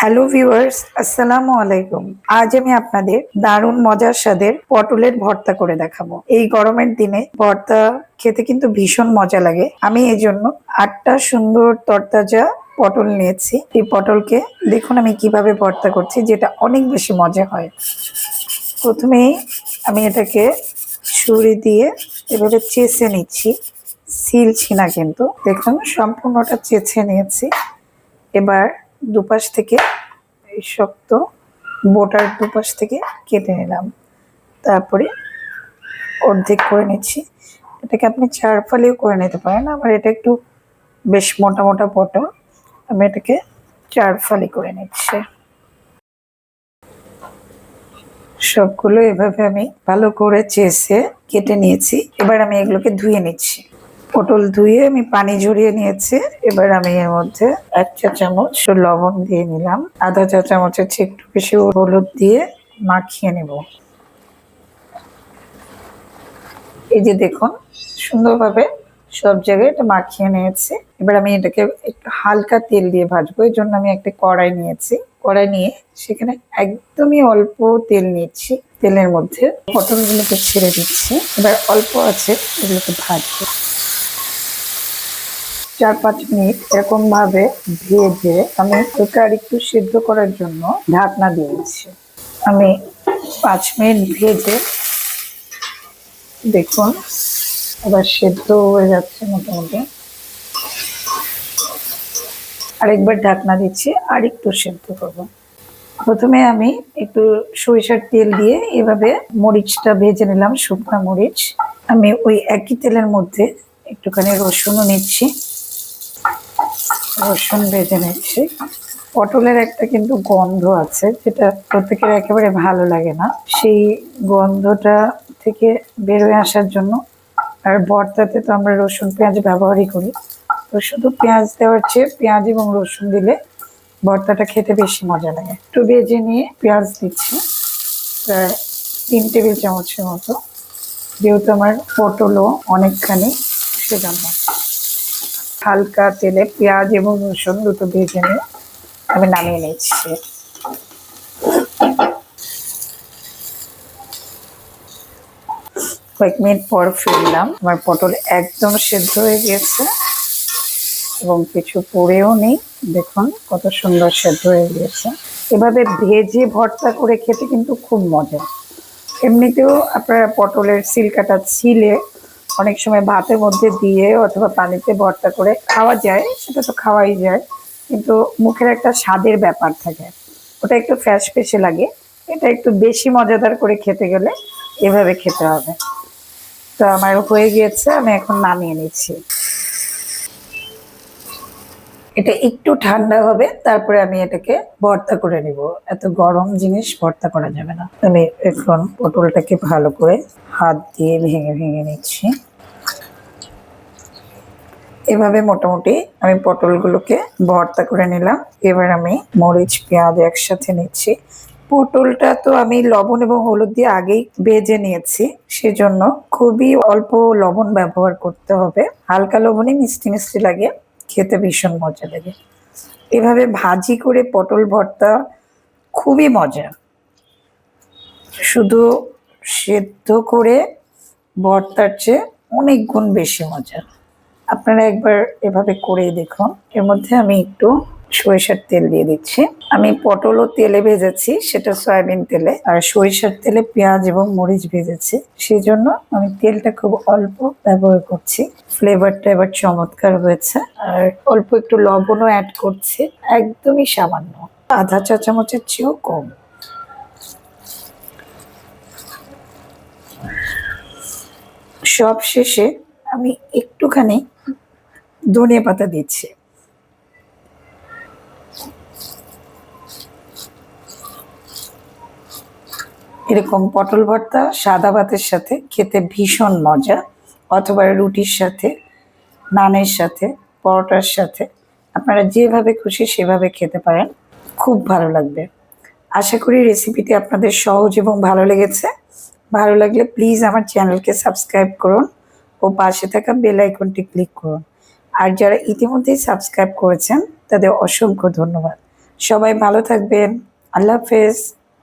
Hello viewers, আসসালামু আলাইকুম। আজ আমি আপনাদের দারুণ মজার স্বাদের পটলের ভর্তা করে দেখাবো। এই গরমের দিনে ভর্তা খেতে কিন্তু ভীষণ মজা লাগে। আমি এই জন্য 8টা সুন্দর তরতাজা পটল নিয়েছি। এই পটলকে দেখুন আমি কিভাবে ভর্তা করছি, যেটা অনেক বেশি মজা হয়। প্রথমেই আমি এটাকে ছুরি দিয়ে এভাবে চেঁচে নিচ্ছি, ছিলছি না কিন্তু। দেখুন সম্পূর্ণটা চেঁচে নিয়েছি। এবার দুপাশ থেকে এই শক্ত বোটার দুপাশ থেকে কেটে নিলাম, তারপরে অর্ধেক করে নিচ্ছি। এটাকে আপনি চার ফালিও করে নিতে পারেন। আমার এটা একটু বেশ মোটা মোটা পটল, আমি এটাকে চার ফালি করে নিচ্ছি। সবগুলো এভাবে আমি ভালো করে চেঁচে কেটে নিয়েছি। এবার আমি এগুলোকে ধুয়ে নিচ্ছি। পটল ধুয়ে আমি পানি ঝরিয়ে নিয়েছি। এবার আমি এর মধ্যে 1 চা চামচ লবণ দিয়ে নিলাম, আধা চা চামচের চেয়ে একটু বেশি হলুদ দিয়ে মাখিয়ে নেব। এই যে দেখুন সুন্দরভাবে সব জায়গায় এটা মাখিয়ে নিয়েছি। এবার আমি এটাকে একটু হালকা তেল দিয়ে ভাজবো। এই জন্য আমি একটা কড়াই নিয়েছি। কড়াই নিয়ে সেখানে একদমই অল্প তেল নিচ্ছি। তেলের মধ্যে পটলগুলোকে ছেড়ে দিচ্ছি। এবার অল্প আছে এগুলোকে ভাজবো। 4-5 মিনিট এরকম ভাবে ভেজে আমি ওটা আর একটু সিদ্ধ করার জন্য ঢাকনা দিয়েছি। আমি 5 মিনিট ভেজে দেখুন আবার সেদ্ধ হয়ে যাচ্ছে মোটামুটি। আরেকবার ঢাকনা দিচ্ছি, আর একটু সেদ্ধ করবো। প্রথমে আমি একটু সরিষার তেল দিয়ে এভাবে মরিচটা ভেজে নিলাম, শুকনো মরিচ। আমি ওই একই তেলের মধ্যে একটুখানি রসুনও নিচ্ছি, রসুন ভেজে নিচ্ছি। পটলের একটা কিন্তু গন্ধ আছে যেটা প্রত্যেকের একেবারে ভালো লাগে না, সেই গন্ধটা থেকে বেরোয় আসার জন্য। আর ভর্তাতে তো আমরা রসুন পেঁয়াজ ব্যবহারই করি, তো শুধু পেঁয়াজ দেওয়ার চেয়ে পেঁয়াজ এবং রসুন দিলে ভর্তাটা খেতে বেশি মজা লাগে। একটু ভেজে নিয়ে পেঁয়াজ দিচ্ছি, প্রায় 3 টেবিল চামচের মতো, যেহেতু আমার পটলও অনেকখানি, সেজন্য। হালকা তেলে পেঁয়াজ এবং রসুন দুটো ভেজে নিয়ে আমি নামিয়ে নিচ্ছি। কয়েক মিনিট পর ফিরলাম, আমার পটল একদম সেদ্ধ হয়ে গিয়েছে এবং কিছু পড়েও নেই। দেখুন কত সুন্দর সেদ্ধ হয়ে গিয়েছে। এভাবে ভেজে ভর্তা করে খেতে কিন্তু খুব মজা। এমনিতেও আপনারা পটলের সিলকাটা ছিলে অনেক সময় ভাতের মধ্যে দিয়ে অথবা পানিতে ভর্তা করে খাওয়া যায়, সেটা তো খাওয়াই যায়, কিন্তু মুখের একটা স্বাদের ব্যাপার থাকে, ওটা একটু ফ্যাসফেসে লাগে। এটা একটু বেশি মজাদার করে খেতে গেলে এভাবে খেতে হবে। তো আমার হয়ে গিয়েছে, আমি এখন নামিয়ে নিচ্ছি। এটা একটু ঠান্ডা হবে, তারপরে আমি এটাকে ভর্তা করে নিব। এত গরম জিনিস ভর্তা করা যাবে না। আমি এখন পটলটাকে ভালো করে হাত দিয়ে ভেঙে ভেঙে নিচ্ছি। এভাবে মোটামুটি আমি পটলগুলোকে ভর্তা করে নিলাম। এবার আমি মরিচ পেঁয়াজ একসাথে নিচ্ছি। পটলটা তো আমি লবণ এবং হলুদ দিয়ে আগেই ভেজে নিয়েছি, সেজন্য খুবই অল্প লবণ ব্যবহার করতে হবে। হালকা লবণে মিষ্টি মিষ্টি লাগে, খেতে ভীষণ মজা লাগে। এভাবে ভাজি করে পটল ভর্তা খুবই মজা। শুধু সেদ্ধ করে ভর্তার চেয়ে অনেক গুণ বেশি মজা। আপনারা একবার এভাবে করেই দেখুন। এর মধ্যে আমি একটু সরিষার তেল দিয়ে দিচ্ছি। আমি পটলও তেলে ভেজেছি, সেটা সয়াবিন তেলে, আর সরিষার তেলে পেঁয়াজ এবং মরিচ ভেজেছি, সেই জন্য আমি তেলটা খুব অল্প ব্যবহার করছি। ফ্লেভারটা এবার চমৎকার হয়েছে। আর অল্প একটু লবণও অ্যাড করছি, একদমই সামান্য, আধা চা চামচের চেয়েও কম। সব শেষে আমি একটুখানি ধনিয়া পাতা দিচ্ছি। এরকম পটল ভর্তা সাদা ভাতের সাথে খেতে ভীষণ মজা, অথবা রুটির সাথে, নানের সাথে, পরোটার সাথে, আপনারা যেভাবে খুশি সেভাবে খেতে পারেন, খুব ভালো লাগবে। আশা করি রেসিপিটি আপনাদের সহজ এবং ভালো লেগেছে। ভালো লাগলে প্লিজ আমার চ্যানেলকে সাবস্ক্রাইব করুন ও পাশে থাকা বেল আইকনটি ক্লিক করুন। আর যারা ইতিমধ্যেই সাবস্ক্রাইব করেছেন তাদের অসংখ্য ধন্যবাদ। সবাই ভালো থাকবেন। আল্লাহ হাফেজ।